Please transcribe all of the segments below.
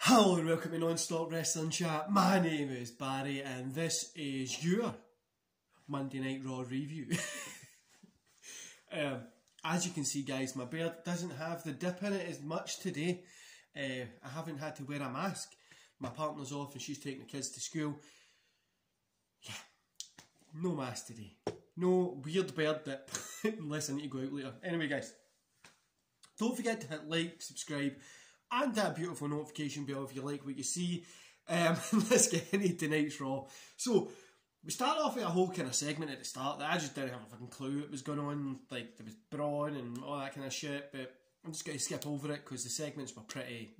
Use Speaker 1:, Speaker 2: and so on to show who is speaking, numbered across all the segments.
Speaker 1: Hello and welcome to Non-Stop Wrestling Chat. My name is Barry and this is your Monday Night Raw review. As you can see guys, my beard doesn't have the dip in it as much today. I haven't had to wear a mask. My partner's off and she's taking the kids to school. Yeah, no mask today. No weird beard dip unless I need to go out later. Anyway guys, don't forget to hit like, subscribe and that beautiful notification bell if you like what you see. Let's get into tonight's Raw. So, we start off with a whole kind of segment at the start that I just didn't have a fucking clue what was going on. Like, there was brawn and all that kind of shit, but I'm just going to skip over it because the segments were pretty...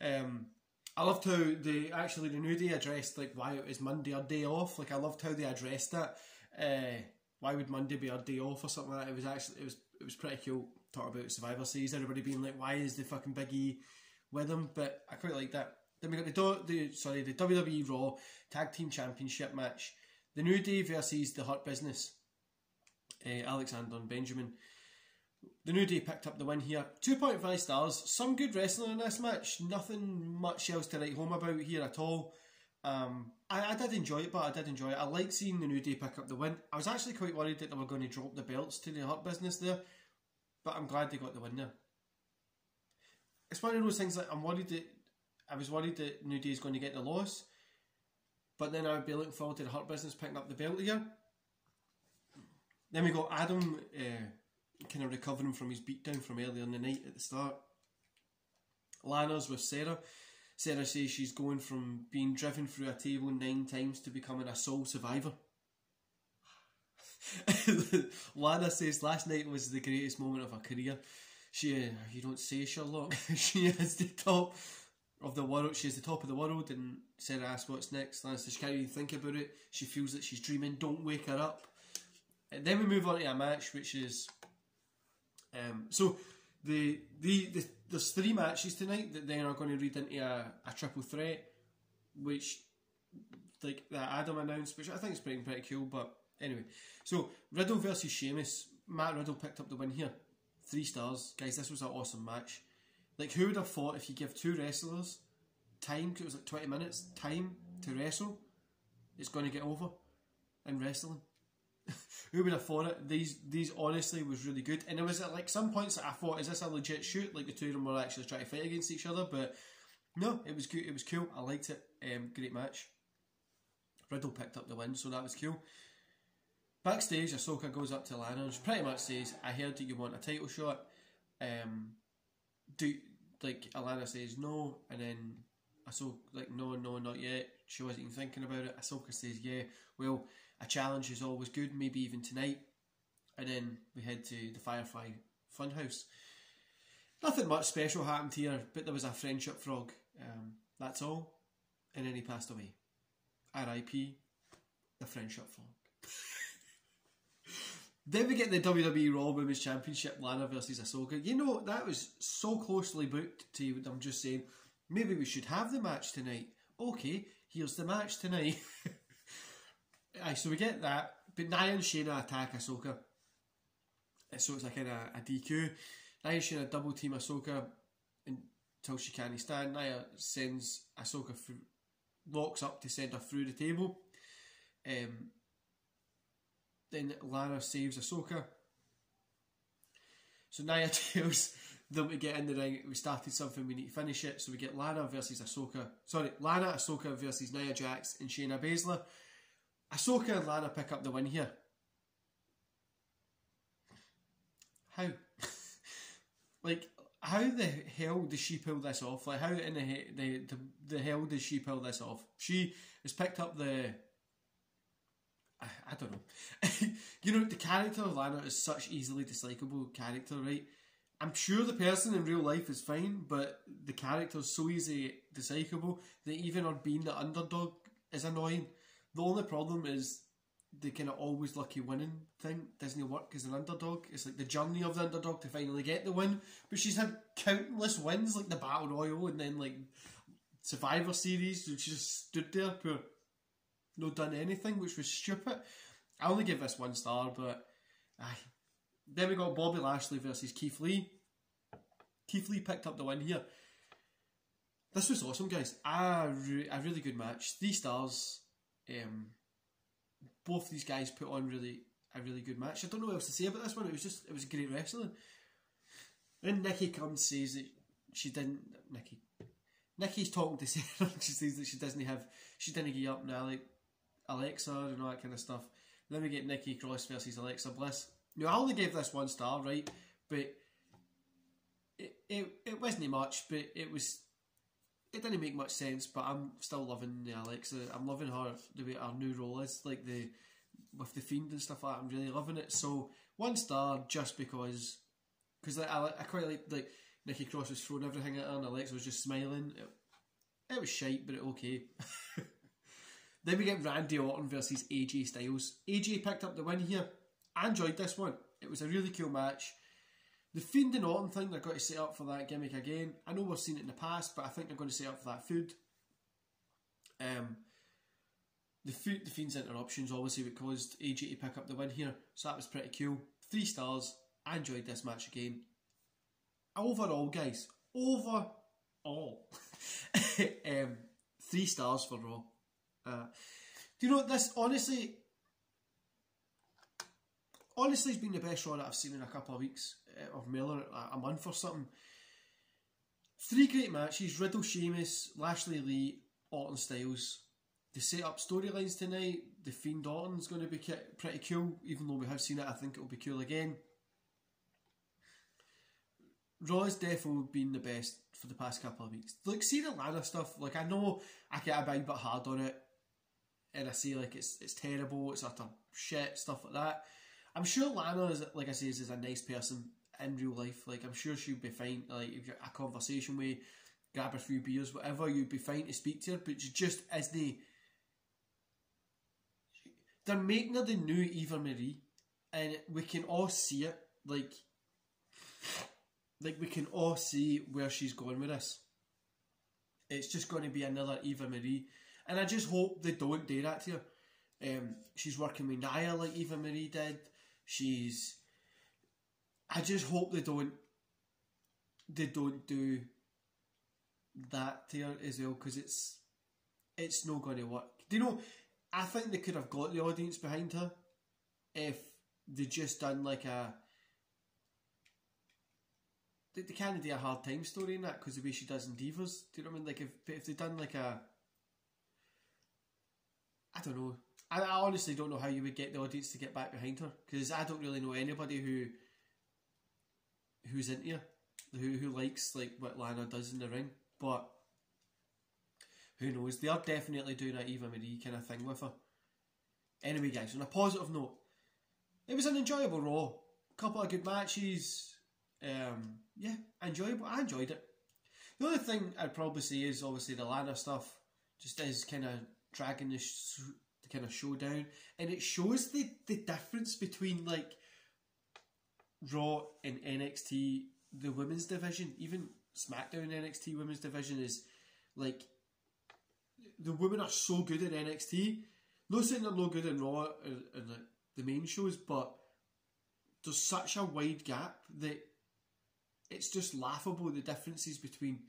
Speaker 1: I loved how the New Day addressed like why it was Monday or day off. Like, I loved how they addressed that. Why would Monday be our day off or something like that? It was pretty cool. Talk about Survivor Series, everybody being like, why is the fucking Big E with him? But I quite like that. Then we got the WWE Raw Tag Team Championship match. The New Day versus the Hurt Business. Alexander and Benjamin. The New Day picked up the win here. 2.5 stars. Some good wrestling in this match. Nothing much else to write home about here at all. I did enjoy it, but I did enjoy it. I like seeing the New Day pick up the win. I was actually quite worried that they were going to drop the belts to the Hurt Business there. But I'm glad they got the win there. It's one of those things that I was worried that New Day is going to get the loss. But then I would be looking forward to the Hurt Business picking up the belt here. Then we got Adam kind of recovering from his beatdown from earlier in the night at the start. Lana's with Sarah. Sarah says she's going from being driven through a table 9 times to becoming a sole survivor. Lana says last night was the greatest moment of her career. You don't say, Sherlock. She is the top of the world. She's the top of the world. And Sarah asks what's next. Lana says she can't even think about it. She feels that she's dreaming. Don't wake her up. And then we move on to a match, which is so there's 3 matches tonight that then are going to lead into a triple threat, which like that Adam announced, which I think is pretty cool. But anyway, so Riddle versus Sheamus. Matt Riddle picked up the win here. 3 stars. Guys, this was an awesome match. Like, who would have thought if you give 2 wrestlers time, because it was like 20 minutes, time to wrestle, it's going to get over in wrestling? Who would have thought it? These honestly was really good. And there was at like some points that I thought, is this a legit shoot? Like the two of them were actually trying to fight against each other, but no, it was good. It was cool. I liked it. Great match. Riddle picked up the win, so that was cool. Backstage, Asuka goes up to Lana and she pretty much says, I heard that you want a title shot. Lana says no, and then Asuka, like, no, not yet. She wasn't even thinking about it. Asuka says, yeah, well, a challenge is always good, maybe even tonight. And then we head to the Firefly Funhouse. Nothing much special happened here, but there was a friendship frog. That's all. And then he passed away. R.I.P. the friendship frog. Then we get the WWE Raw Women's Championship, Lana versus Asuka. You know, that was so closely booked to you. I'm just saying, maybe we should have the match tonight. Okay, here's the match tonight. Aye, so we get that. But Nia and Shayna attack Asuka. So it's like a DQ. Nia and Shayna double team Asuka until she can't stand. Nia sends Asuka through, locks up to send her through the table. Then Lana saves Asuka. So Nia tells them to get in the ring. We started something, we need to finish it. So we get Lana, Asuka versus Nia Jax and Shayna Baszler. Asuka and Lana pick up the win here. How? Like, how the hell does she pull this off? Like, how in the hell does she pull this off? She has picked up the... I don't know. You know, the character of Lana is such easily dislikable character, right? I'm sure the person in real life is fine, but the character is so easy dislikable that even her being the underdog is annoying. The only problem is the kind of always lucky winning thing doesn't work as an underdog. It's like the journey of the underdog to finally get the win. But she's had countless wins, like the Battle Royal and then like Survivor Series, and she just stood there for not done anything, which was stupid. I only give this 1 star, but then we got Bobby Lashley versus Keith Lee. Keith Lee picked up the win here. This was awesome, guys. A really good match. 3 stars. Both these guys put on a really good match. I don't know what else to say about this one. It was great wrestling. Then Nikki comes, says that she didn't. Nikki's talking to Sarah. She says that she didn't get up now, like Alexa and all that kind of stuff. And then we get Nikki Cross versus Alexa Bliss. Now I only gave this 1 star, right? But it wasn't much, but it didn't make much sense. But I'm still loving the Alexa. I'm loving her, the way our new role is, like with the Fiend and stuff like that. I'm really loving it. So 1 star just because I quite like Nikki Cross was throwing everything at her and Alexa was just smiling. It was shite, but okay. Then we get Randy Orton versus AJ Styles. AJ picked up the win here. I enjoyed this one. It was a really cool match. The Fiend and Orton thing, they're going to set up for that gimmick again. I know we've seen it in the past, but I think they're going to set up for that feud. The Fiend's interruptions obviously what caused AJ to pick up the win here, so that was pretty cool. 3 stars. I enjoyed this match again. Overall, guys, 3 stars for Raw. Do you know this? Honestly, it's been the best Raw that I've seen in a couple of weeks, or more, a month or something. 3 great matches: Riddle, Sheamus, Lashley Lee, Orton, Styles. They set up storylines tonight. The Fiend Orton's going to be pretty cool, even though we have seen it. I think it'll be cool again. Raw has definitely been the best for the past couple of weeks. Like, see the Lana stuff. Like, I know I get a bit hard on it, and I say like it's terrible, it's utter shit, stuff like that. I'm sure Lana is, like I say, is a nice person in real life. Like, I'm sure she'll be fine. Like, if you've got a conversation with, grab a few beers, whatever, you'd be fine to speak to her. But she just isn't. They're making her the new Eva Marie, and we can all see it. Like we can all see where she's going with this. It's just going to be another Eva Marie, and I just hope they don't do that to her. She's working with Nia like Eva Marie did. I just hope they don't do that to her as well, because it's not going to work. Do you know? I think they could have got the audience behind her if they just done like they kind of do a hard time story in that, because the way she does in Divas. Do you know what I mean? Like, if they done like I don't know. I honestly don't know how you would get the audience to get back behind her, because I don't really know anybody who's into her, who likes like what Lana does in the ring. But who knows? They are definitely doing that Eva Marie kind of thing with her. Anyway, guys, on a positive note, it was an enjoyable Raw. Couple of good matches. Yeah, enjoyable. I enjoyed it. The only thing I'd probably say is obviously the Lana stuff just is kind of dragging the kind of show down, and it shows the difference between like Raw and NXT, the women's division. Even SmackDown NXT women's division is like, the women are so good in NXT. Not saying they're no good in Raw and the main shows, but there's such a wide gap that it's just laughable, the differences between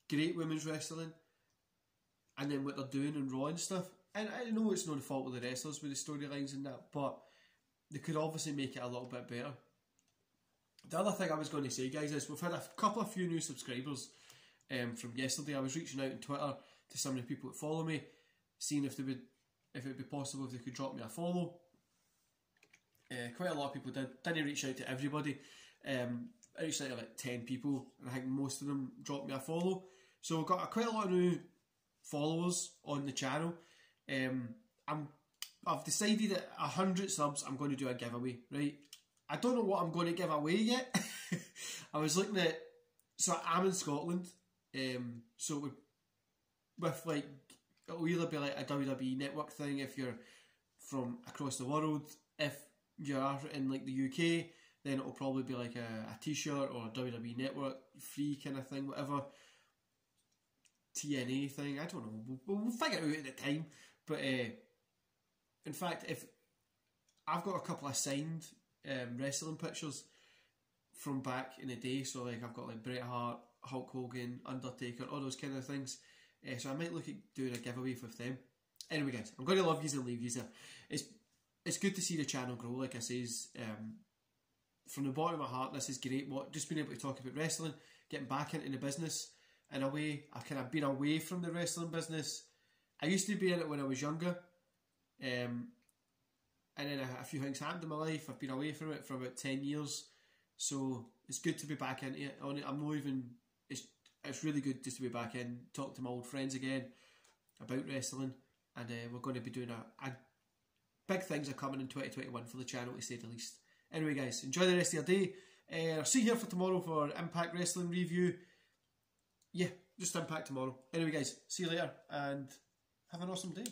Speaker 1: great women's wrestling and then what they're doing in Raw and stuff. And I know it's not the fault of the wrestlers with the storylines and that, but they could obviously make it a little bit better. The other thing I was going to say, guys, is we've had a few new subscribers from yesterday. I was reaching out on Twitter to some of the people that follow me, seeing if it would be possible if they could drop me a follow. Quite a lot of people didn't reach out to everybody. I reached out to like 10 people, and I think most of them dropped me a follow. So we've got quite a lot of new followers on the channel. I've decided at 100 subs I'm going to do a giveaway, right? I don't know what I'm going to give away yet. I was looking at, so I'm in Scotland, so with like, it'll either be like a WWE network thing if you're from across the world. If you're in like the UK, then it'll probably be like a t-shirt or a WWE network free kind of thing, whatever. TNA thing, I don't know. We'll figure it out at the time. But in fact, if I've got a couple of signed wrestling pictures from back in the day, so like I've got like Bret Hart, Hulk Hogan, Undertaker, all those kind of things. So I might look at doing a giveaway with them. Anyway, guys, I'm going to love yous and leave yous. It's good to see the channel grow. Like I says, from the bottom of my heart, this is great. Just being able to talk about wrestling, getting back into the business in a way. I've kind of been away from the wrestling business. I used to be in it when I was younger, and then a few things happened in my life. I've been away from it for about 10 years, so it's good to be back into it. I'm not even. It's really good just to be back in, talk to my old friends again about wrestling, and we're going to be doing a big things are coming in 2021 for the channel, to say the least. Anyway, guys, enjoy the rest of your day. I'll see you here for tomorrow for Impact Wrestling review. Yeah, just Impact tomorrow. Anyway, guys, see you later and have an awesome day.